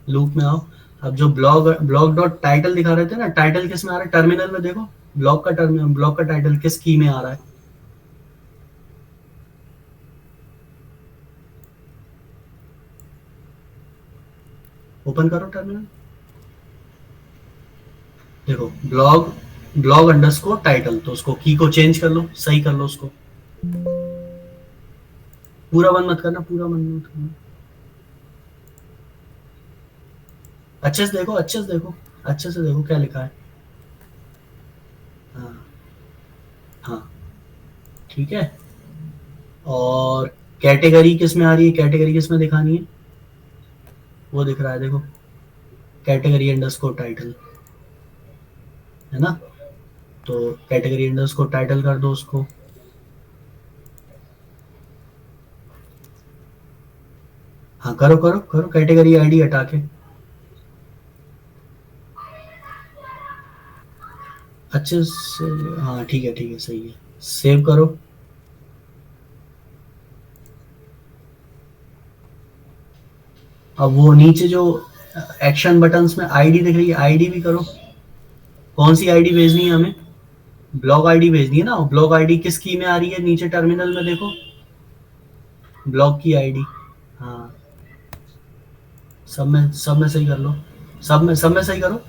लूप में आओ। अब जो ब्लॉग डॉट टाइटल दिखा रहे थे ना, टाइटल किस में आ रहा है? टर्मिनल में देखो, ब्लॉग का टाइटल किस की में आ रहा है? ओपन करो टर्मिनल, देखो ब्लॉग अंडरस्कोर टाइटल, तो उसको की को चेंज कर लो, सही कर लो उसको। पूरा बंद मत करना, पूरा बंद मत करना, अच्छे से देखो, अच्छे से देखो, अच्छे से देखो क्या लिखा है। हाँ हाँ ठीक है। और कैटेगरी किस में आ रही है? कैटेगरी किस में दिखानी है? वो दिख रहा है देखो, कैटेगरी अंडरस्कोर टाइटल, है ना? तो कैटेगरी अंडरस्कोर टाइटल कर दो उसको। हाँ करो करो करो, कैटेगरी आईडी हटा के। अच्छे से, हाँ ठीक है ठीक है, सही है। सेव करो। अब वो नीचे जो एक्शन बटन्स में आईडी दिख रही है, आईडी भी करो। कौन सी आईडी भेजनी है हमें? ब्लॉग आईडी भेजनी है ना। ब्लॉग आईडी किस की में आ रही है? नीचे टर्मिनल में देखो, ब्लॉग की आईडी। हाँ सब में सही कर लो, सब में सही करो।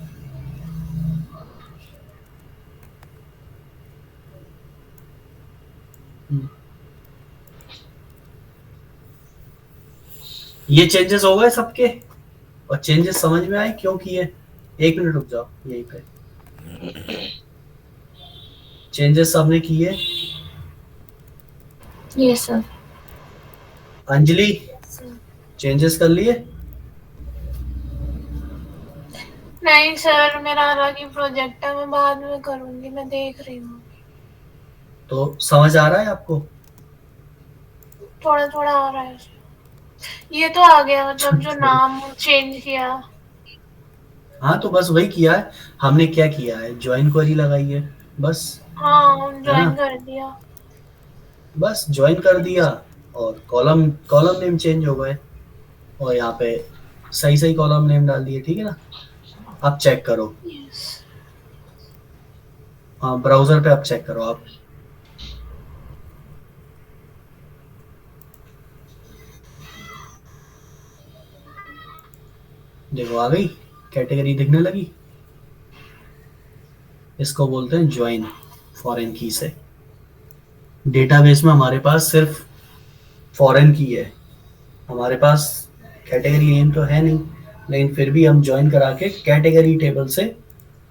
ये चेंजेस हो गए सबके, और चेंजेस समझ में आए क्यों किए? एक मिनट रुक जाओ यहीं पे। चेंजेस सबने किए? Yes sir. अंजलि चेंजेस कर लिए? नहीं सर, मेरा अलग ही प्रोजेक्ट है, मैं बाद में करूंगी, मैं देख रही हूँ। तो समझ आ रहा है आपको? थोड़ा थोड़ा आ रहा है सर। ये तो आ गया, मतलब जो नाम चेंज किया। हाँ तो बस वही किया है हमने। क्या किया है? ज्वाइन क्वेरी लगाई है बस, हाँ है ज्वाइन ना? कर दिया। बस ज्वाइन कर दिया, और कॉलम कॉलम नेम चेंज हो गए, और यहाँ पे सही सही कॉलम नेम डाल दिए। ठीक है ना? आप चेक करो, यस। हाँ ब्राउजर पे आप चेक करो आप। देखो आ गई, कैटेगरी दिखने लगी। इसको बोलते हैं ज्वाइन फॉरेन की से। डेटाबेस में हमारे पास सिर्फ फॉरेन की है, हमारे पास कैटेगरी नेम तो है नहीं, लेकिन फिर भी हम ज्वाइन करा के कैटेगरी टेबल से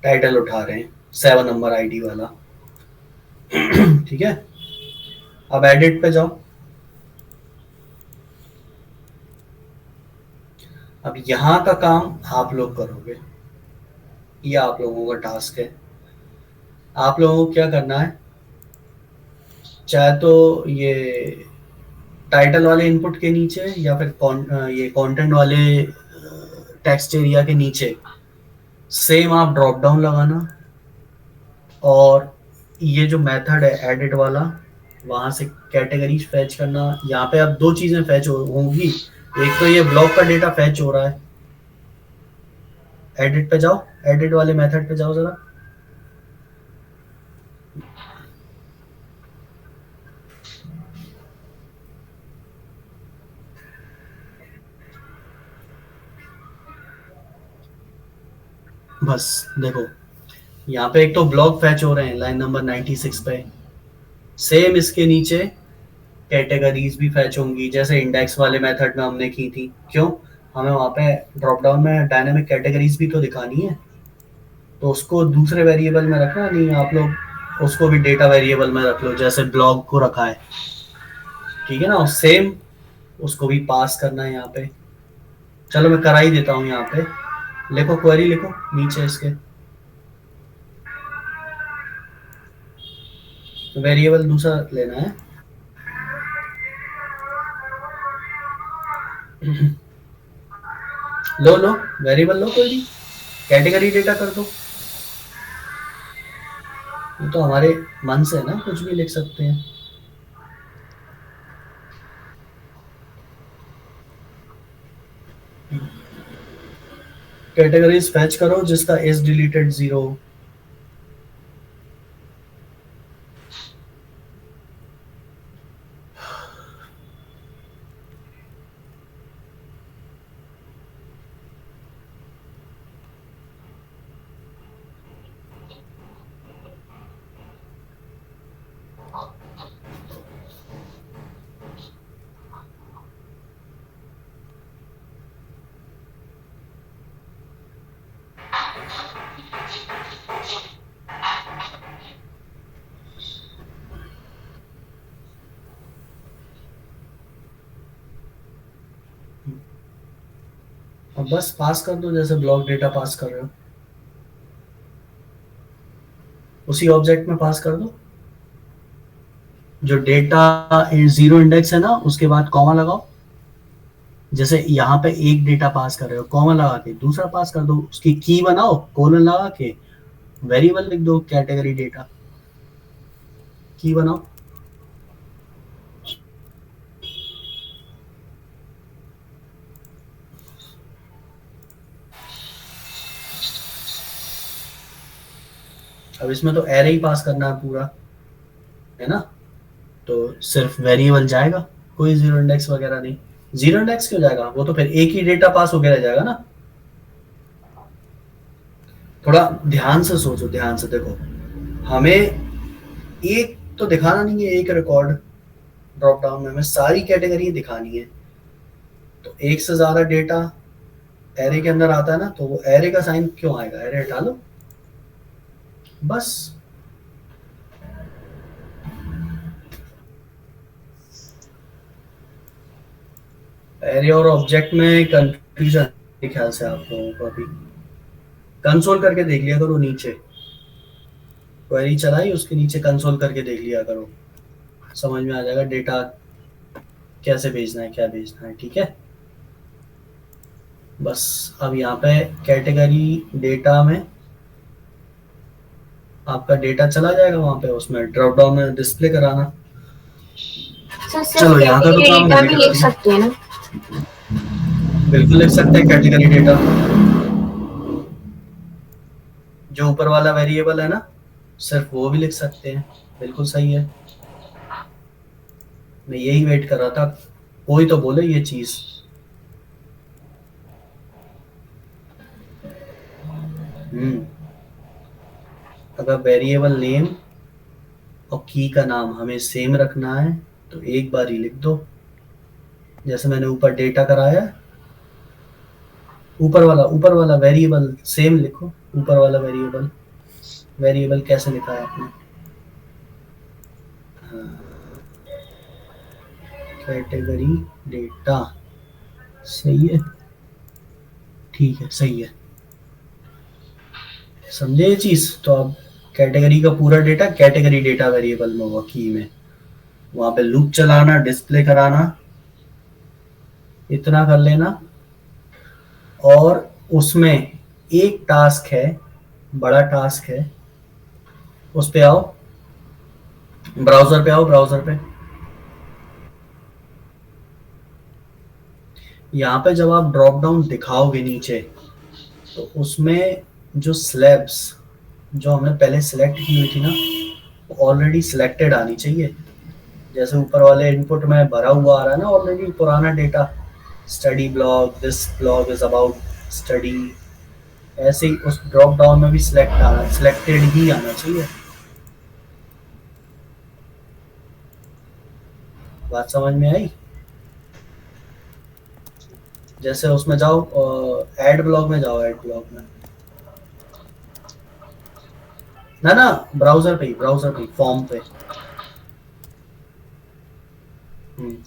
टाइटल उठा रहे हैं 7 नंबर आईडी वाला। ठीक है, अब एडिट पे जाओ। अब यहाँ का काम आप लोग करोगे, ये आप लोगों का टास्क है। आप लोगों को क्या करना है, चाहे तो ये टाइटल वाले इनपुट के नीचे, या फिर ये कंटेंट वाले टेक्स्ट एरिया के नीचे सेम आप ड्रॉप डाउन लगाना, और ये जो मेथड है एडिट वाला, वहां से कैटेगरीज फैच करना। यहाँ पे अब दो चीजें फैच होंगी, एक तो ये ब्लॉक का डेटा फैच हो रहा है। एडिट पे जाओ, एडिट वाले मेथड पे जाओ जरा। बस देखो, यहाँ पे एक तो ब्लॉक फैच हो रहे हैं लाइन नंबर 96 पे, सेम इसके नीचे कैटेगरीज भी फैच होंगी, जैसे इंडेक्स वाले मेथड में हमने की थी। क्यों? हमें वहाँ पे ड्रॉप डाउन में डायनामिक कैटेगरीज भी तो दिखानी है, तो उसको दूसरे वेरिएबल में रखना नहीं आप लोग। उसको भी डेटा वेरिएबल में रख लो, जैसे ब्लॉग को रखा है, ठीक है ना। और सेम उसको भी पास करना है यहाँ पे। चलो मैं करा ही देता हूँ यहाँ पे। लिखो क्वेरी, लिखो नीचे इसके वेरिएबल दूसरा लेना है। लो वेरिएबल लो, कोई भी कैटेगरी डेटा कर दो। ये तो हमारे मन से है ना, कुछ भी लिख सकते हैं। कैटेगरीज फैच करो जिसका इज डिलीटेड 0। अब बस पास कर दो, जैसे ब्लॉक डेटा पास कर रहे हो उसी ऑब्जेक्ट में पास कर दो। जो डेटा 0 इंडेक्स है ना, उसके बाद कॉमा लगाओ। जैसे यहाँ पे एक डेटा पास कर रहे हो, कॉमा लगा के दूसरा पास कर दो, उसकी की बनाओ, कोलन लगा के वेरिएबल लिख दो, कैटेगरी डेटा की बनाओ। अब इसमें तो एरे ही पास करना है पूरा, है ना। तो सिर्फ वेरिएबल जाएगा, कोई 0 इंडेक्स वगैरह नहीं। 0 इंडेक्स क्यों जाएगा, वो तो फिर एक ही डेटा पास होकर रह जाएगा ना। थोड़ा ध्यान से सोचो, ध्यान से देखो, हमें एक तो दिखाना नहीं है, एक रिकॉर्ड ड्रॉप डाउन में हमें सारी कैटेगरी दिखानी है। तो एक से ज्यादा डेटा एरे के अंदर आता है ना, तो वो एरे का साइन क्यों आएगा, एरे हटा लो बस। एरे और ऑब्जेक्ट में कंफ्यूजन मेरे ख्याल से आप लोगों को अभी कंसोल करके देख लिया करो, नीचे क्वेरी चलाई उसके नीचे कंसोल करके देख लिया करो, समझ में आ जाएगा डेटा कैसे भेजना है, क्या भेजना है, ठीक है। बस अब यहाँ पे कैटेगरी डेटा में आपका डेटा चला जाएगा, वहां पे उसमें ड्रॉप डाउन में डिस्प्ले कराना। चलो यहाँ का तो काम डेटा भी लिख सकते हैं ना। बिल्कुल लिख सकते हैं कैटेगरी डेटा। जो ऊपर वाला वेरिएबल है ना, सिर्फ वो भी लिख सकते हैं, बिल्कुल सही है। मैं यही वेट कर रहा था, कोई तो बोले ये चीज। अगर वेरिएबल नेम और की का नाम हमें सेम रखना है तो एक बार ही लिख दो, जैसे मैंने ऊपर डेटा कराया। ऊपर वाला वेरिएबल सेम लिखो, ऊपर वाला वेरिएबल कैसे लिखा है आपने, कैटेगरी डेटा, सही है, ठीक है, सही है, समझे ये चीज। तो अब कैटेगरी का पूरा डेटा कैटेगरी डेटा वेरिएबल में होगा, की में, वहां पे लूप चलाना, डिस्प्ले कराना, इतना कर लेना। और उसमें एक टास्क है, बड़ा टास्क है, उस पे आओ, ब्राउजर पे आओ, ब्राउजर पे। यहाँ पे जब आप ड्रॉप डाउन दिखाओगे नीचे, तो उसमें जो स्लैब्स जो हमने पहले सेलेक्ट की हुई थी ना, वो ऑलरेडी सिलेक्टेड आनी चाहिए। जैसे ऊपर वाले इनपुट में भरा हुआ आ रहा है ना ऑलरेडी पुराना data, study blog, this blog is about study, ऐसे ही उस ड्रॉप डाउन में भी सिलेक्टेड ही आना चाहिए। बात समझ में आई। जैसे उसमें जाओ, ऐड ब्लॉग में जाओ, ऐड ब्लॉग में ना ना, ब्राउजर पे फॉर्म पे।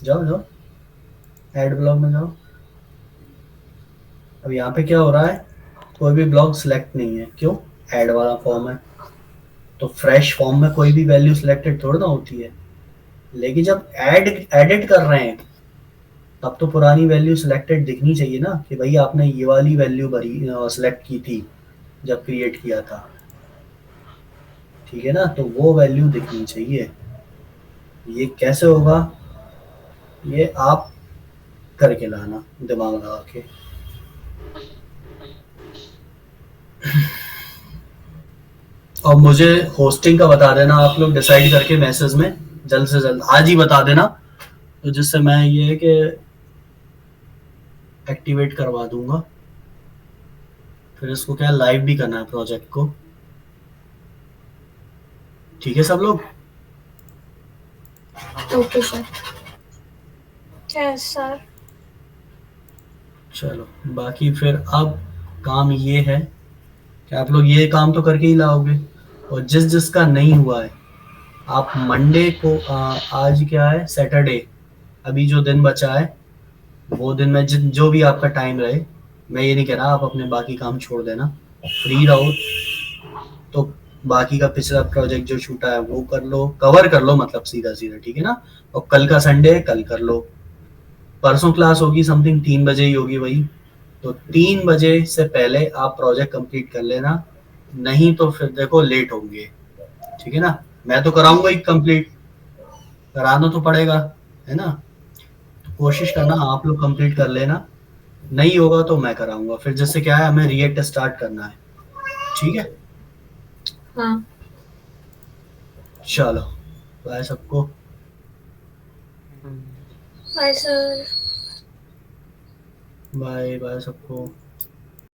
जाओ जाओ, ऐड ब्लॉग में जाओ। अब यहाँ पे क्या हो रहा है, कोई भी ब्लॉग सिलेक्ट नहीं है, क्यों? ऐड वाला फॉर्म है, तो फ्रेश फॉर्म में कोई भी वैल्यू सिलेक्टेड थोड़ी ना होती है। लेकिन जब एडिट कर रहे हैं तब तो पुरानी वैल्यू सिलेक्टेड दिखनी चाहिए ना, कि भाई आपने ये वाली वैल्यू भरी सिलेक्ट की थी जब क्रिएट किया था, ठीक है ना, तो वो वैल्यू दिखनी चाहिए। ये कैसे होगा, ये आप करके लाना दिमाग लगा के। और मुझे होस्टिंग का बता देना आप लोग डिसाइड करके मैसेज में, जल्द से जल्द आज ही बता देना, तो जिससे मैं ये है कि एक्टिवेट करवा दूंगा। फिर इसको क्या लाइव भी करना है प्रोजेक्ट को। ठीक है सब लोग? Okay sir. Yes sir. चलो, बाकी फिर अब काम ये है कि आप लोग ये काम तो करके ही लाओगे, और जिस जिसका नहीं हुआ है आप मंडे को आज क्या है, सैटरडे, अभी जो दिन बचा है वो दिन में जो भी आपका टाइम रहे, मैं ये नहीं कह रहा आप अपने बाकी काम छोड़ देना, फ्री रहो तो बाकी का पिछला प्रोजेक्ट जो छूटा है वो कर लो, कवर कर लो, मतलब सीधा सीधा, ठीक है ना। और कल का संडे है, कल कर लो। परसों क्लास होगी समथिंग 3 बजे ही होगी वही, तो 3 बजे से पहले आप प्रोजेक्ट कंप्लीट कर लेना, नहीं तो फिर देखो लेट होंगे, ठीक है ना। मैं तो कराऊंगा ही कंप्लीट, कराना तो पड़ेगा, है ना। तो कोशिश करना आप लोग कंप्लीट कर लेना, नहीं होगा तो मैं कराऊंगा फिर, जैसे क्या है हमें रिएक्ट स्टार्ट करना है, ठीक है। हाँ। चलो, बाय सबको। Bye sir. बाय बाय सबको।